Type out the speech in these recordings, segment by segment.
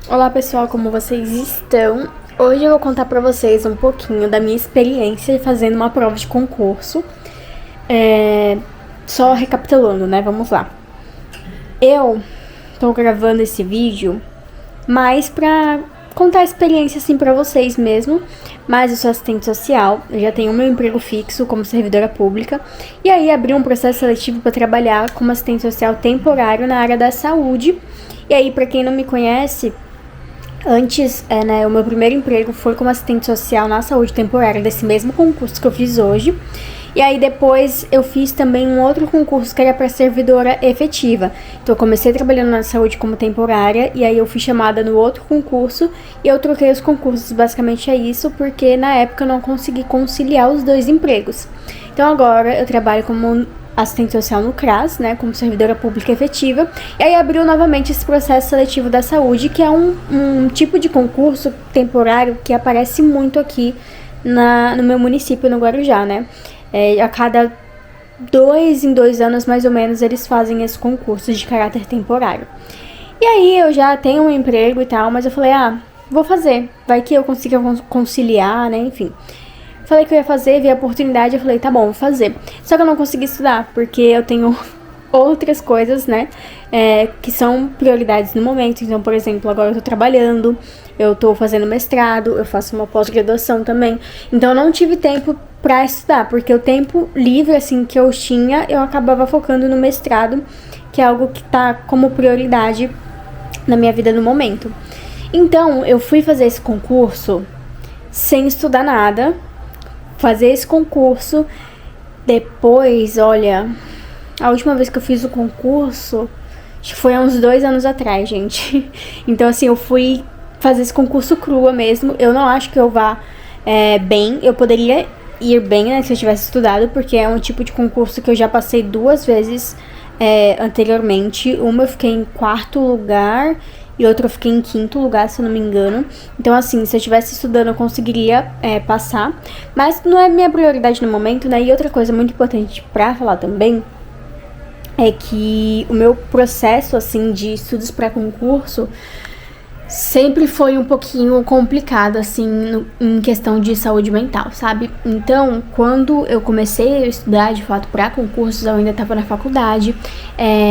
Olá pessoal, como vocês estão? Hoje eu vou contar pra vocês um pouquinho da minha experiência fazendo uma prova de concurso. Só recapitulando, né? Vamos lá. Eu tô gravando esse vídeo mais pra contar a experiência assim pra vocês mesmo. Mas eu sou assistente social, eu já tenho meu emprego fixo como servidora pública. E aí abri um processo seletivo pra trabalhar como assistente social temporário na área da saúde. E aí, pra quem não me conhece, antes, o meu primeiro emprego foi como assistente social na saúde temporária, desse mesmo concurso que eu fiz hoje. E aí depois eu fiz também um outro concurso que era para servidora efetiva. Então eu comecei trabalhando na saúde como temporária e aí eu fui chamada no outro concurso e eu troquei os concursos, basicamente é isso, porque na época eu não consegui conciliar os dois empregos. Então agora eu trabalho como assistente social no CRAS, né, como servidora pública efetiva, e aí abriu novamente esse processo seletivo da saúde, que é um tipo de concurso temporário que aparece muito aqui no meu município, no Guarujá, né. A cada 2 em 2 anos, mais ou menos, eles fazem esse concurso de caráter temporário. E aí eu já tenho um emprego e tal, mas eu falei, vou fazer, vai que eu consiga conciliar, né, enfim. Falei que eu ia fazer, vi a oportunidade, eu falei, tá bom, vou fazer. Só que eu não consegui estudar, porque eu tenho outras coisas, né, que são prioridades no momento. Então, por exemplo, agora eu tô trabalhando, eu tô fazendo mestrado, eu faço uma pós-graduação também. Então, eu não tive tempo pra estudar, porque o tempo livre, assim, que eu tinha, eu acabava focando no mestrado, que é algo que tá como prioridade na minha vida no momento. Então, eu fui fazer esse concurso sem estudar nada, fazer esse concurso. Depois, olha, a última vez que eu fiz o concurso, acho que foi há uns 2 anos atrás, gente. Então, assim, eu fui fazer esse concurso crua mesmo. Eu não acho que eu vá bem. Eu poderia ir bem, né, se eu tivesse estudado, porque é um tipo de concurso que eu já passei 2 vezes anteriormente. Uma eu fiquei em 4º lugar e outra eu fiquei em 5º lugar, se eu não me engano. Então, assim, se eu estivesse estudando, eu conseguiria passar. Mas não é minha prioridade no momento, né? E outra coisa muito importante pra falar também é que o meu processo, assim, de estudos pra concurso sempre foi um pouquinho complicado, assim, em questão de saúde mental, sabe? Então, quando eu comecei a estudar, de fato, pra concursos, eu ainda tava na faculdade.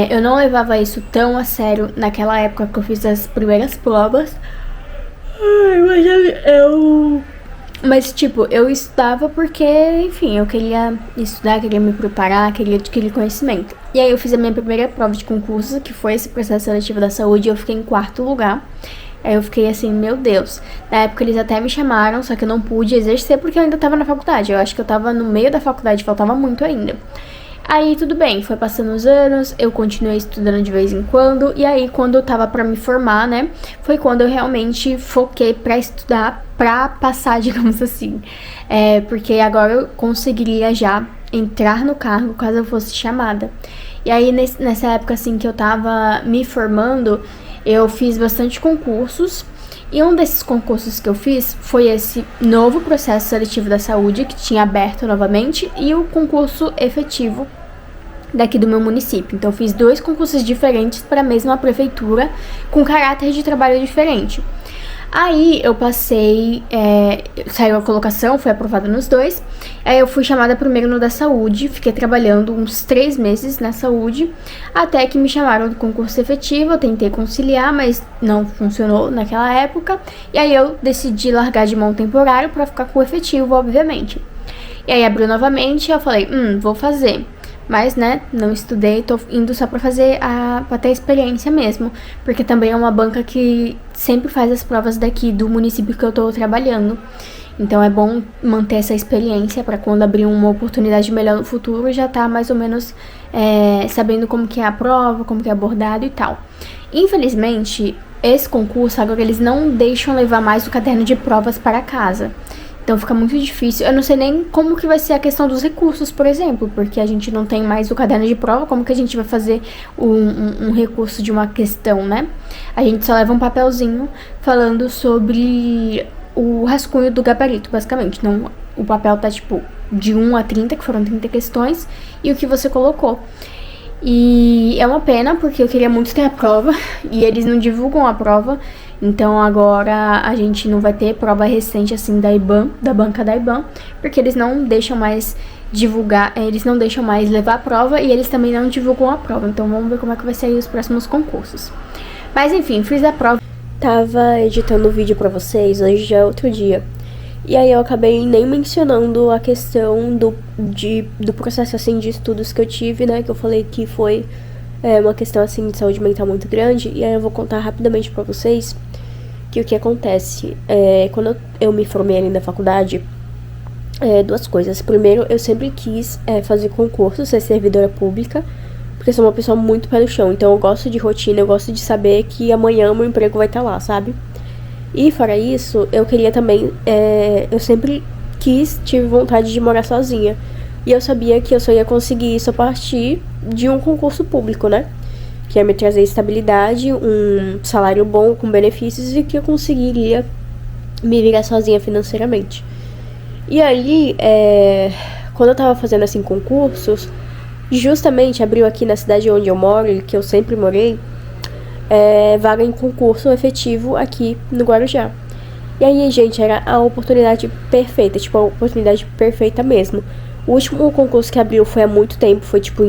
Eu não levava isso tão a sério naquela época que eu fiz as primeiras provas. Mas, tipo, eu estudava porque, enfim, eu queria estudar, queria me preparar, queria adquirir conhecimento. E aí eu fiz a minha primeira prova de concurso, que foi esse processo seletivo da saúde, e eu fiquei em 4º lugar. Aí eu fiquei assim, meu Deus. Na época eles até me chamaram, só que eu não pude exercer porque eu ainda tava na faculdade. Eu acho que eu tava no meio da faculdade, faltava muito ainda. Aí tudo bem, foi passando os anos, eu continuei estudando de vez em quando. E aí quando eu tava pra me formar, né, foi quando eu realmente foquei pra estudar, pra passar, digamos assim. Porque agora eu conseguiria já entrar no cargo caso eu fosse chamada. E aí nessa época assim que eu tava me formando, eu fiz bastante concursos. E um desses concursos que eu fiz foi esse novo processo seletivo da saúde, que tinha aberto novamente, e o concurso efetivo daqui do meu município. Então eu fiz 2 concursos diferentes para a mesma prefeitura, com caráter de trabalho diferente. Aí eu passei, saiu a colocação, fui aprovada nos 2. Aí eu fui chamada primeiro no da saúde, fiquei trabalhando uns 3 meses na saúde, até que me chamaram do concurso efetivo. Eu tentei conciliar, mas não funcionou naquela época. E aí eu decidi largar de mão temporário para ficar com o efetivo, obviamente. E aí abriu novamente, eu falei, vou fazer. Mas, né, não estudei, tô indo só pra fazer pra ter experiência mesmo. Porque também é uma banca que sempre faz as provas daqui do município que eu tô trabalhando. Então é bom manter essa experiência pra quando abrir uma oportunidade melhor no futuro, já tá mais ou menos sabendo como que é a prova, como que é abordado e tal. Infelizmente, esse concurso, agora eles não deixam levar mais o caderno de provas para casa. Então fica muito difícil. Eu não sei nem como que vai ser a questão dos recursos, por exemplo, porque a gente não tem mais o caderno de prova. Como que a gente vai fazer um recurso de uma questão, né? A gente só leva um papelzinho falando sobre o rascunho do gabarito, basicamente. Não, o papel tá tipo de 1 a 30, que foram 30 questões, e o que você colocou. E é uma pena, porque eu queria muito ter a prova e eles não divulgam a prova. Então agora a gente não vai ter prova recente assim da IBAN, da banca da IBAN, porque eles não deixam mais divulgar, eles não deixam mais levar a prova e eles também não divulgam a prova. Então vamos ver como é que vai sair os próximos concursos. Mas enfim, fiz a prova. Tava editando o vídeo pra vocês, hoje já é outro dia. E aí eu acabei nem mencionando a questão do processo assim de estudos que eu tive, né? Que eu falei que foi uma questão assim de saúde mental muito grande. E aí eu vou contar rapidamente pra vocês que o que acontece. Quando eu me formei ali na faculdade, duas coisas. Primeiro, eu sempre quis fazer concurso, ser servidora pública, porque eu sou uma pessoa muito pé no chão. Então eu gosto de rotina, eu gosto de saber que amanhã o meu emprego vai estar lá, sabe? E fora isso, eu queria também, eu sempre tive vontade de morar sozinha. E eu sabia que eu só ia conseguir isso a partir de um concurso público, né? Que ia me trazer estabilidade, um salário bom, com benefícios, e que eu conseguiria me virar sozinha financeiramente. E aí, quando eu tava fazendo assim concursos, justamente abriu aqui na cidade onde eu moro, que eu sempre morei, vaga em concurso efetivo aqui no Guarujá. E aí, gente, era a oportunidade perfeita, tipo, a oportunidade perfeita mesmo. O último concurso que abriu foi há muito tempo, foi tipo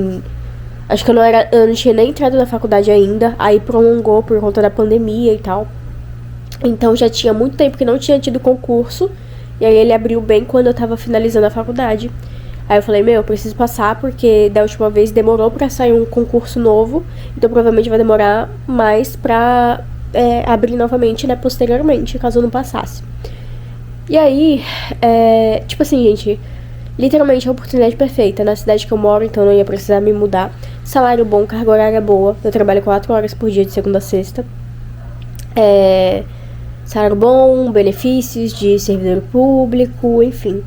acho que eu não tinha nem entrado na faculdade ainda, aí prolongou por conta da pandemia e tal. Então já tinha muito tempo que não tinha tido concurso, e aí ele abriu bem quando eu tava finalizando a faculdade. Aí eu falei, eu preciso passar, porque da última vez demorou pra sair um concurso novo, então provavelmente vai demorar mais pra abrir novamente, né, posteriormente, caso eu não passasse. E aí, tipo assim, gente, literalmente a oportunidade perfeita. Na cidade que eu moro, então eu não ia precisar me mudar. Salário bom, carga horária boa, eu trabalho 4 horas por dia, de segunda a sexta. Salário bom, benefícios de servidor público, enfim.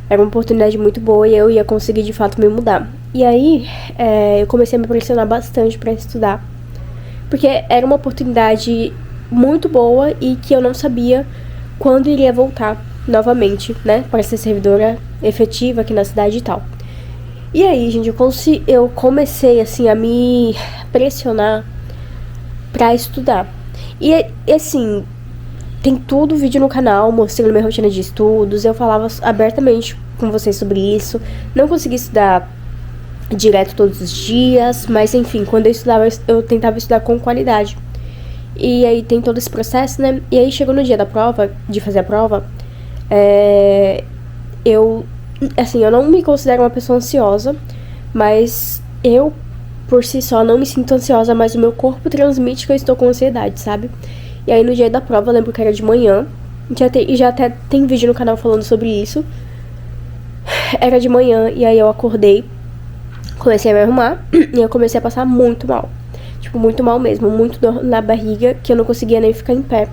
Era uma oportunidade muito boa e eu ia conseguir de fato me mudar. E aí, eu comecei a me pressionar bastante pra estudar, porque era uma oportunidade muito boa e que eu não sabia quando iria voltar novamente, né, para ser servidora efetiva aqui na cidade e tal. E aí, gente, eu comecei assim a me pressionar pra estudar. E assim, tem tudo vídeo no canal mostrando minha rotina de estudos. Eu falava abertamente com vocês sobre isso. Não consegui estudar direto todos os dias, mas enfim, quando eu estudava, eu tentava estudar com qualidade. E aí tem todo esse processo, né? E aí chegou no dia da prova, de fazer a prova, eu não me considero uma pessoa ansiosa, mas eu, por si só, não me sinto ansiosa, mas o meu corpo transmite que eu estou com ansiedade, sabe? E aí no dia da prova, eu lembro que era de manhã, já até tem vídeo no canal falando sobre isso. Era de manhã, e aí eu acordei, comecei a me arrumar, e eu comecei a passar muito mal. Tipo, muito mal mesmo, muito dor na barriga, que eu não conseguia nem ficar em pé.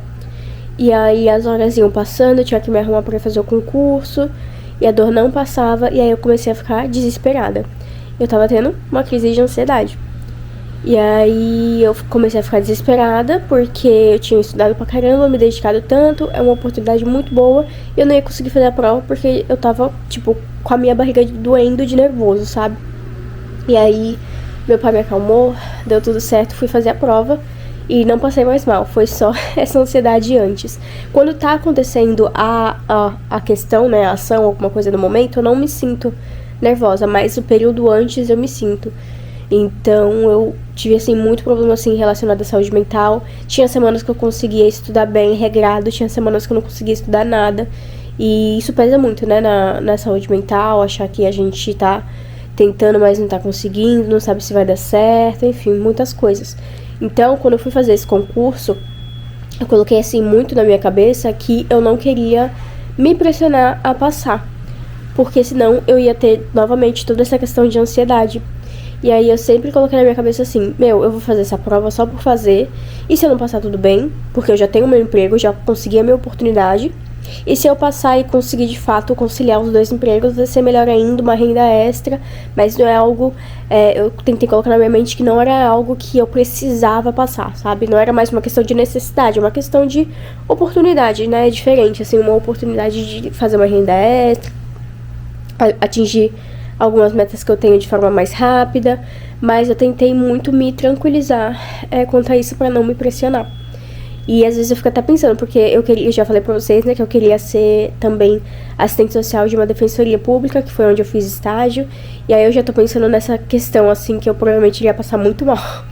E aí as horas iam passando, eu tinha que me arrumar pra fazer o concurso, e a dor não passava, e aí eu comecei a ficar desesperada. Eu tava tendo uma crise de ansiedade. E aí eu comecei a ficar desesperada, porque eu tinha estudado pra caramba, me dedicado tanto, é uma oportunidade muito boa, e eu não ia conseguir fazer a prova, porque eu tava, tipo, com a minha barriga doendo de nervoso, sabe? E aí meu pai me acalmou, deu tudo certo, fui fazer a prova e não passei mais mal, foi só essa ansiedade antes. Quando tá acontecendo a questão, né, a ação, alguma coisa no momento, eu não me sinto nervosa, mas o período antes eu me sinto. Então eu tive assim muito problema assim relacionado à saúde mental. Tinha semanas que eu conseguia estudar bem, regrado, tinha semanas que eu não conseguia estudar nada. E isso pesa muito, né, na saúde mental, achar que a gente tá tentando, mas não tá conseguindo, não sabe se vai dar certo, enfim, muitas coisas. Então, quando eu fui fazer esse concurso, eu coloquei assim muito na minha cabeça que eu não queria me pressionar a passar, porque senão eu ia ter novamente toda essa questão de ansiedade. E aí eu sempre coloquei na minha cabeça assim, eu vou fazer essa prova só por fazer, e se eu não passar tudo bem, porque eu já tenho meu emprego, já consegui a minha oportunidade, e se eu passar e conseguir de fato conciliar os dois empregos, vai ser melhor ainda, uma renda extra, mas não é algo, eu tentei colocar na minha mente que não era algo que eu precisava passar, sabe? Não era mais uma questão de necessidade, é uma questão de oportunidade, né? É diferente, assim, uma oportunidade de fazer uma renda extra, atingir algumas metas que eu tenho de forma mais rápida, mas eu tentei muito me tranquilizar quanto a isso pra não me pressionar. E às vezes eu fico até pensando, porque eu já falei pra vocês, né, que eu queria ser também assistente social de uma defensoria pública, que foi onde eu fiz estágio. E aí eu já tô pensando nessa questão, assim, que eu provavelmente iria passar muito mal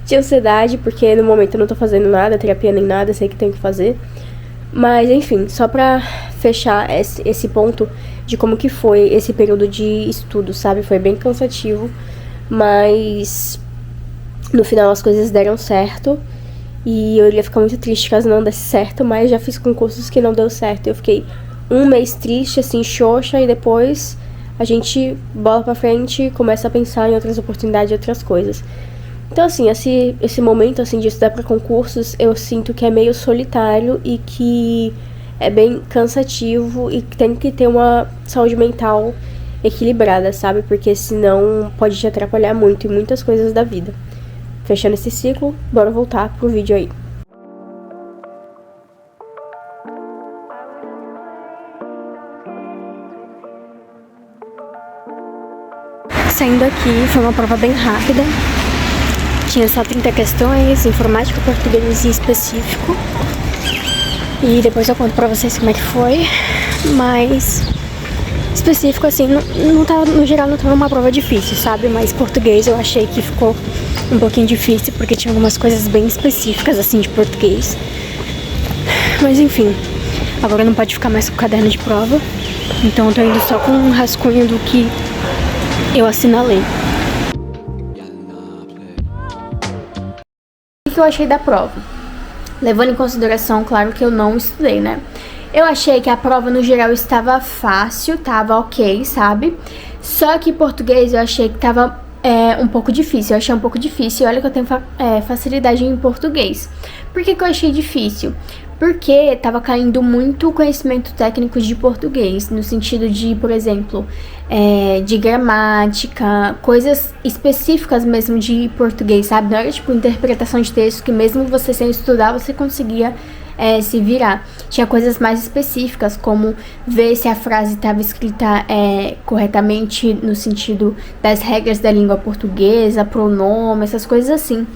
de ansiedade, porque no momento eu não tô fazendo nada, terapia nem nada, sei que tenho que fazer. Mas enfim, só pra fechar esse ponto de como que foi esse período de estudo, sabe? Foi bem cansativo, mas no final as coisas deram certo. E eu ia ficar muito triste caso não desse certo, mas já fiz concursos que não deu certo. Eu fiquei um mês triste, assim, xoxa, e depois a gente bola pra frente e começa a pensar em outras oportunidades e outras coisas. Então, assim, esse momento, assim, de estudar pra concursos, eu sinto que é meio solitário e que é bem cansativo e que tem que ter uma saúde mental equilibrada, sabe? Porque senão pode te atrapalhar muito em muitas coisas da vida. Fechando esse ciclo, bora voltar pro vídeo aí. Saindo aqui, foi uma prova bem rápida. Tinha só 30 questões, informática, português em específico. E depois eu conto pra vocês como é que foi. Mas específico, assim, não tava, no geral não tava uma prova difícil, sabe? Mas português eu achei que ficou um pouquinho difícil, porque tinha algumas coisas bem específicas, assim, de português. Mas enfim, agora não pode ficar mais com o caderno de prova. Então eu tô indo só com um rascunho do que eu assinalei. O que eu achei da prova? Levando em consideração, claro que eu não estudei, né? Eu achei que a prova no geral estava fácil, tava ok, sabe? Só que português eu achei que tava um pouco difícil. Eu achei um pouco difícil. Olha que eu tenho facilidade em português. Por que eu achei difícil? Porque tava caindo muito conhecimento técnico de português, no sentido de, por exemplo, de gramática, coisas específicas mesmo de português, sabe? Não era tipo interpretação de texto que mesmo você sem estudar, você conseguia se virar. Tinha coisas mais específicas, como ver se a frase estava escrita corretamente no sentido das regras da língua portuguesa, pronome, essas coisas assim.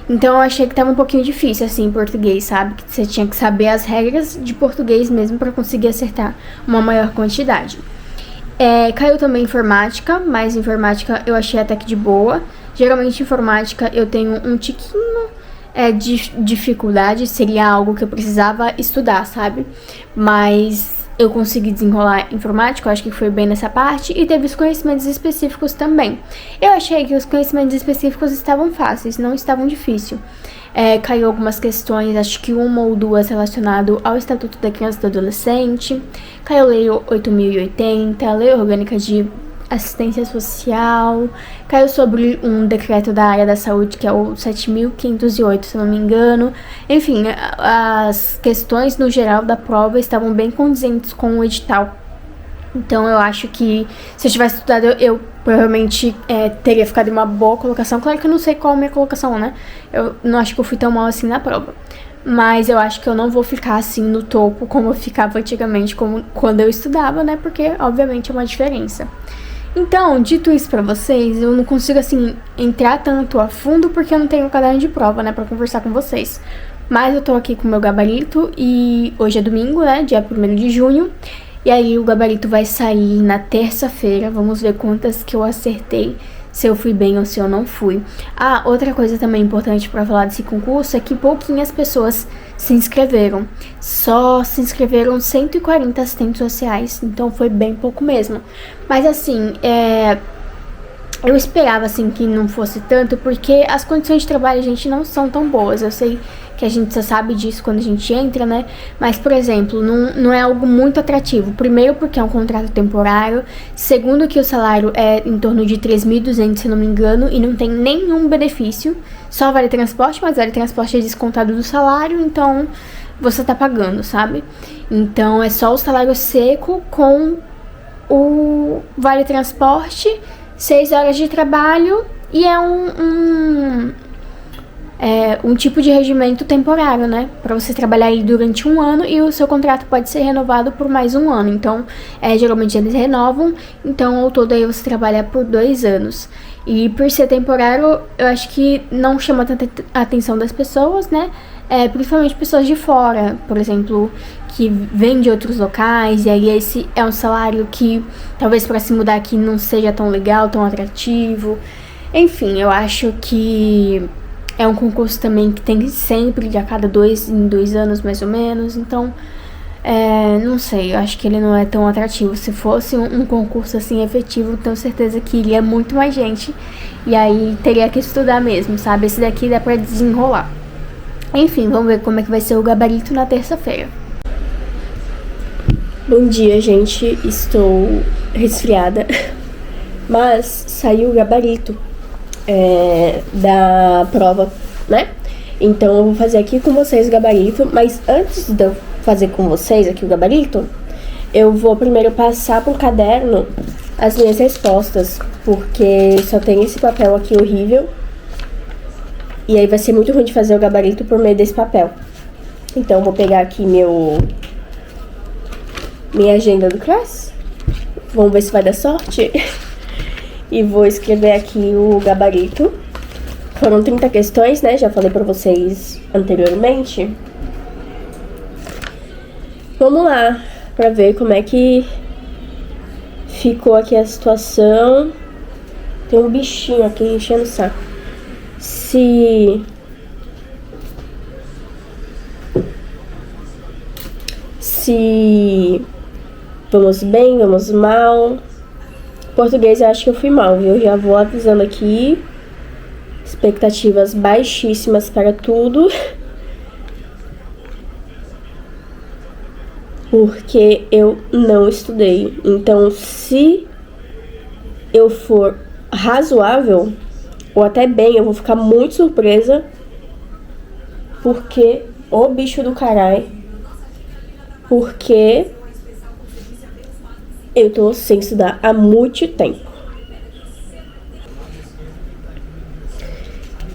Então eu achei que tava um pouquinho difícil, assim, em português, sabe? Que você tinha que saber as regras de português mesmo pra conseguir acertar uma maior quantidade. Caiu também informática, mas informática eu achei até que de boa. Geralmente informática eu tenho um tiquinho de dificuldade, seria algo que eu precisava estudar, sabe? Mas eu consegui desenrolar informática, eu acho que foi bem nessa parte, e teve os conhecimentos específicos também. Eu achei que os conhecimentos específicos estavam fáceis, não estavam difíceis. Caiu algumas questões, acho que uma ou duas relacionado ao Estatuto da Criança e do Adolescente, caiu a Lei 8.080, Lei Orgânica de Assistência Social, caiu sobre um decreto da área da saúde, que é o 7.508, se não me engano. Enfim, as questões no geral da prova estavam bem condizentes com o edital. Então eu acho que se eu tivesse estudado, eu provavelmente teria ficado em uma boa colocação. Claro que eu não sei qual a minha colocação, né? Eu não acho que eu fui tão mal assim na prova. Mas eu acho que eu não vou ficar assim no topo como eu ficava antigamente, como quando eu estudava, né? Porque, obviamente, é uma diferença. Então, dito isso pra vocês, eu não consigo, assim, entrar tanto a fundo porque eu não tenho caderno de prova, né, pra conversar com vocês. Mas eu tô aqui com o meu gabarito e hoje é domingo, né, dia 1º de junho. E aí o gabarito vai sair na terça-feira, vamos ver quantas que eu acertei, se eu fui bem ou se eu não fui. Ah, outra coisa também importante pra falar desse concurso é que pouquinhas pessoas se inscreveram. Só se inscreveram 140 assistentes sociais, então foi bem pouco mesmo. Mas assim, eu esperava assim que não fosse tanto, porque as condições de trabalho, gente, não são tão boas. Eu sei que a gente só sabe disso quando a gente entra, né? Mas, por exemplo, não é algo muito atrativo. Primeiro, porque é um contrato temporário. Segundo, que o salário é em torno de 3.200, se não me engano, e não tem nenhum benefício. Só vale transporte, mas vale transporte é descontado do salário, então você tá pagando, sabe? Então, é só o salário seco com o vale transporte, 6 horas de trabalho, e é um tipo de regimento temporário, né? Para você trabalhar aí durante 1 ano e o seu contrato pode ser renovado por mais 1 ano. Então, geralmente eles renovam, então ao todo aí você trabalha por 2 anos. E por ser temporário, eu acho que não chama tanta atenção das pessoas, né? Principalmente pessoas de fora, por exemplo, que vêm de outros locais, e aí esse é um salário que talvez para se mudar aqui não seja tão legal, tão atrativo. Enfim, eu acho que é um concurso também que tem sempre, de a cada 2 em 2 anos mais ou menos, então não sei, eu acho que ele não é tão atrativo. Se fosse um concurso assim efetivo, tenho certeza que iria muito mais gente, e aí teria que estudar mesmo, sabe? Esse daqui dá pra desenrolar. Enfim, vamos ver como é que vai ser o gabarito na terça-feira. Bom dia, gente. Estou resfriada, mas saiu o gabarito da prova, né? Então eu vou fazer aqui com vocês o gabarito, mas antes de eu fazer com vocês aqui o gabarito, eu vou primeiro passar pro caderno as minhas respostas, porque só tem esse papel aqui horrível, e aí vai ser muito ruim de fazer o gabarito por meio desse papel. Então eu vou pegar aqui minha agenda do class, vamos ver se vai dar sorte, e vou escrever aqui o gabarito. Foram 30 questões, né? Já falei pra vocês anteriormente. Vamos lá, pra ver como é que ficou aqui a situação. Tem um bichinho aqui enchendo o saco. Se vamos bem, vamos mal. Português eu acho que eu fui mal, viu? Já vou avisando aqui. Expectativas baixíssimas para tudo. Porque eu não estudei. Então, se eu for razoável, ou até bem, eu vou ficar muito surpresa. Porque, ô bicho do caralho. Porque eu tô sem estudar há muito tempo.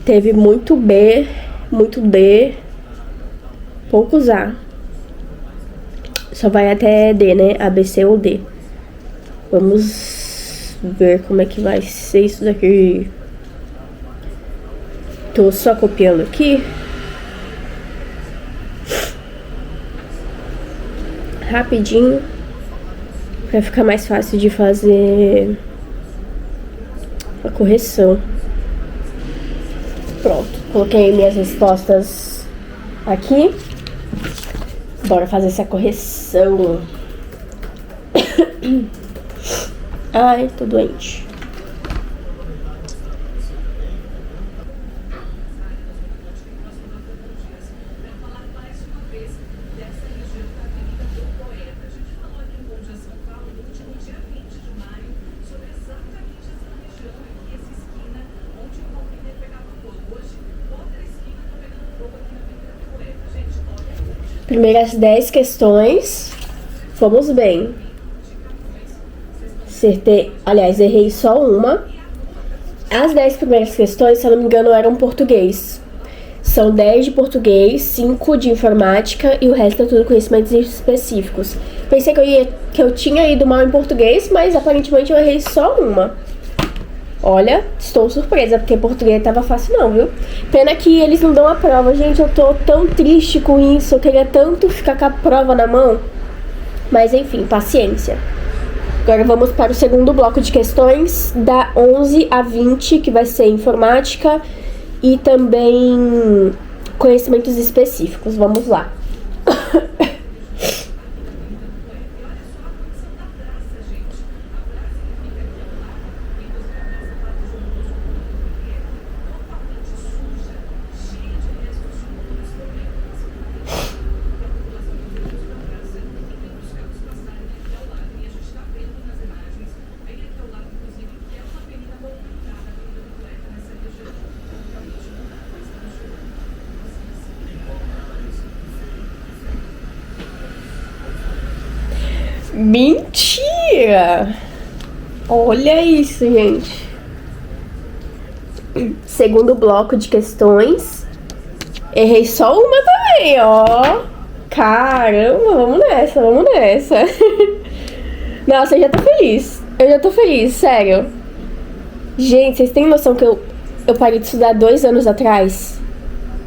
Teve muito B, muito D, poucos A. Só vai até D, né? A, B, C ou D. Vamos ver como é que vai ser isso daqui. Tô só copiando aqui. Rapidinho. Pra ficar mais fácil de fazer a correção. Pronto, coloquei minhas respostas aqui. Bora fazer essa correção. Ai, tô doente. Primeiras 10 questões, fomos bem. Acertei, aliás, errei só uma. As 10 primeiras questões, se eu não me engano, eram português. São 10 de português, 5 de informática e o resto é tudo conhecimentos específicos. Pensei que eu tinha ido mal em português, mas aparentemente eu errei só uma. Olha, estou surpresa, porque português tava fácil não, viu? Pena que eles não dão a prova. Gente, eu tô tão triste com isso. Eu queria tanto ficar com a prova na mão. Mas enfim, paciência. Agora vamos para o segundo bloco de questões, da 11 a 20, que vai ser informática e também conhecimentos específicos. Vamos lá. Mentira! Olha isso, gente. Segundo bloco de questões, Errei só uma também, ó. Caramba, vamos nessa, vamos nessa. Nossa, eu já tô feliz. Eu já tô feliz, sério. Gente, vocês têm noção que eu parei de estudar 2 anos atrás?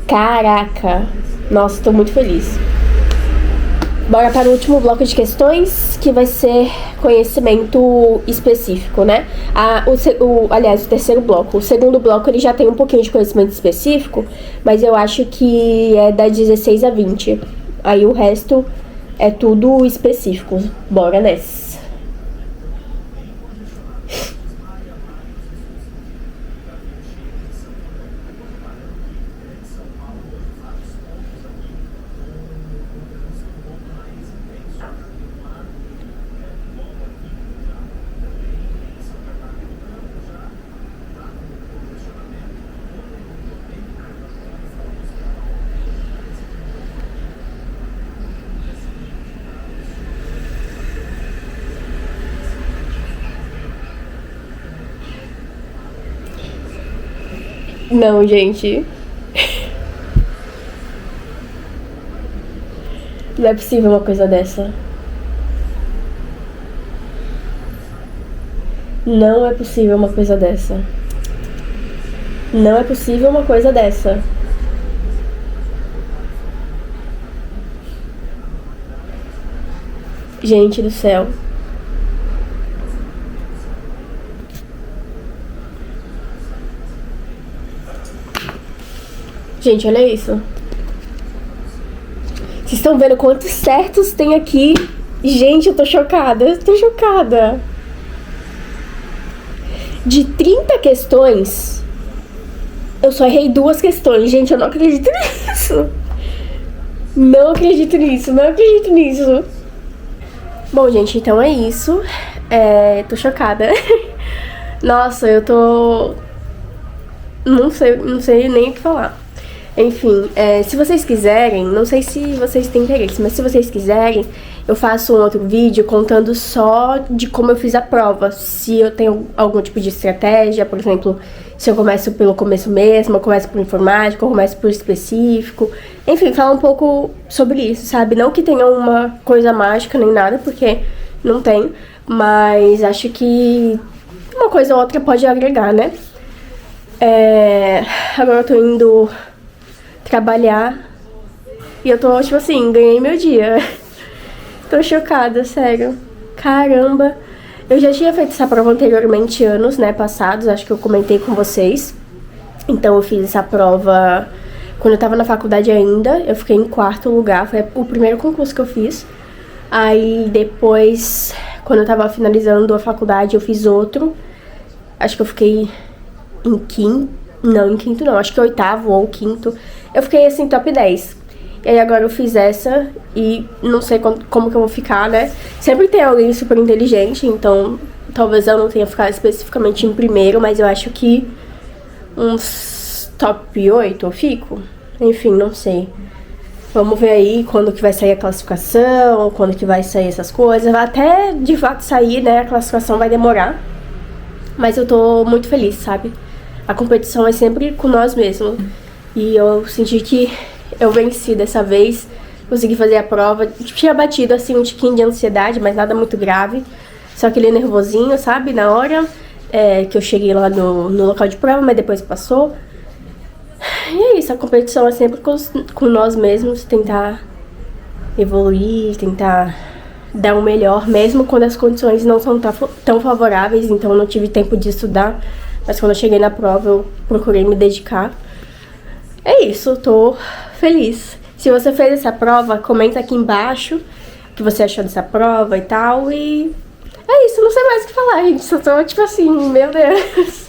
Caraca. Nossa, tô muito feliz. Bora para o último bloco de questões, que vai ser conhecimento específico, né? Aliás, o terceiro bloco. O segundo bloco, ele já tem um pouquinho de conhecimento específico, mas eu acho que é da 16 a 20. Aí o resto é tudo específico. Bora nessa. Não, gente. Não é possível uma coisa dessa. Não é possível uma coisa dessa. Não é possível uma coisa dessa. Gente do céu. Gente, olha isso. Vocês estão vendo quantos certos tem aqui? Gente, eu tô chocada. Eu tô chocada. De 30 questões, eu só errei 2 questões. Gente, eu não acredito nisso. Não acredito nisso. Não acredito nisso. Bom, gente, então é isso. Tô chocada. Nossa, eu tô... Não sei nem o que falar. Enfim, se vocês quiserem, não sei se vocês têm interesse, mas se vocês quiserem, eu faço um outro vídeo contando só de como eu fiz a prova. Se eu tenho algum tipo de estratégia, por exemplo, se eu começo pelo começo mesmo, eu começo por informática, eu começo por específico. Enfim, falar um pouco sobre isso, sabe? Não que tenha uma coisa mágica nem nada, porque não tem, mas acho que uma coisa ou outra pode agregar, né? Agora eu tô indo trabalhar e eu tô, tipo assim, ganhei meu dia. Tô chocada, sério. Caramba. Eu já tinha feito essa prova anteriormente, anos, né, passados, acho que eu comentei com vocês. Então eu fiz essa prova quando eu tava na faculdade ainda, eu fiquei em 4º lugar, foi o primeiro concurso que eu fiz. Aí depois, quando eu tava finalizando a faculdade, eu fiz outro. Acho que eu fiquei em quinto não, acho que 8º ou 5º. Eu fiquei assim, top 10. E aí agora eu fiz essa e não sei como que eu vou ficar, né? Sempre tem alguém super inteligente, então talvez eu não tenha ficado especificamente em primeiro, mas eu acho que uns top 8 eu fico. Enfim, não sei. Vamos ver aí quando que vai sair a classificação, quando que vai sair essas coisas. Até de fato sair, né? A classificação vai demorar. Mas eu tô muito feliz, sabe? A competição é sempre com nós mesmos. E eu senti que eu venci dessa vez, consegui fazer a prova. Tinha batido assim um tiquinho de ansiedade, mas nada muito grave. Só aquele nervosinho, sabe? Na hora que eu cheguei lá no local de prova, mas depois passou. E é isso, a competição é sempre com nós mesmos, tentar evoluir, tentar dar o melhor, mesmo quando as condições não são tão favoráveis. Então eu não tive tempo de estudar, mas quando eu cheguei na prova eu procurei me dedicar. É isso, eu tô feliz. Se você fez essa prova, comenta aqui embaixo o que você achou dessa prova e tal. E é isso, não sei mais o que falar, gente. Só tô tipo assim, meu Deus.